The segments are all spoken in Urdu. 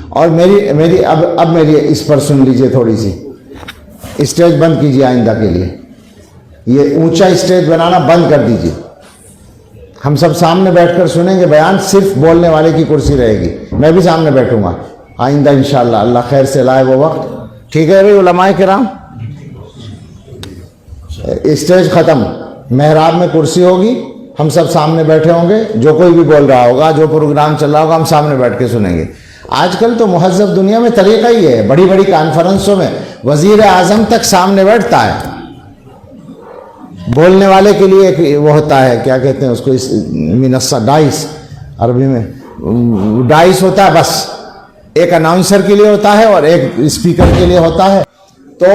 اور میری اب میری اس پر سن لیجئے تھوڑی سی. اسٹیج بند کیجیے آئندہ کے لیے, یہ اونچا اسٹیج بنانا بند کر دیجیے. ہم سب سامنے بیٹھ کر سنیں گے بیان, صرف بولنے والے کی کرسی رہے گی, میں بھی سامنے بیٹھوں گا آئندہ انشاءاللہ, اللہ خیر سے لائے وہ وقت. ٹھیک ہے بھائی علماء کرام, اسٹیج ختم, محراب میں کرسی ہوگی, ہم سب سامنے بیٹھے ہوں گے, جو کوئی بھی بول رہا ہوگا, جو پروگرام چل رہا ہوگا, ہم سامنے بیٹھ کے سنیں گے. آج کل تو مہذب دنیا میں طریقہ ہی ہے, بڑی بڑی کانفرنسوں میں وزیر اعظم تک سامنے بیٹھتا ہے. بولنے والے کے لیے ایک وہ ہوتا ہے, کیا کہتے ہیں اس کو, منصہ, ڈائس, عربی میں ڈائس ہوتا ہے, بس ایک اناؤنسر کے لیے ہوتا ہے اور ایک اسپیکر کے لیے ہوتا ہے. تو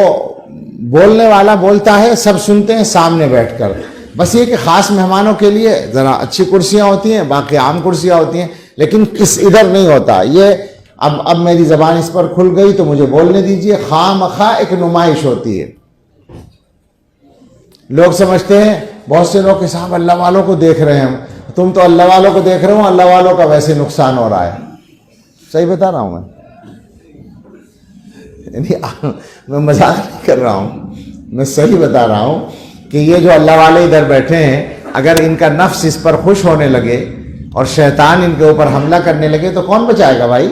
بولنے والا بولتا ہے, سب سنتے ہیں سامنے بیٹھ کر. بس یہ کہ خاص مہمانوں کے لیے ذرا اچھی کرسیاں ہوتی ہیں, باقی عام کرسیاں ہوتی ہیں, لیکن کس ادھر نہیں ہوتا یہ. اب میری زبان اس پر کھل گئی تو مجھے بولنے دیجیے. خواہ مخواہ ایک نمائش ہوتی ہے. لوگ سمجھتے ہیں, بہت سے لوگ کہ صاحب اللہ والوں کو دیکھ رہے ہیں, تم تو اللہ والوں کو دیکھ رہے ہو, اللہ والوں کا ویسے نقصان ہو رہا ہے. صحیح بتا رہا ہوں میں مذاق نہیں کر رہا ہوں, میں صحیح بتا رہا ہوں کہ یہ جو اللہ والے ادھر بیٹھے ہیں, اگر ان کا نفس اس پر خوش ہونے لگے اور شیطان ان کے اوپر حملہ کرنے لگے تو کون بچائے گا بھائی؟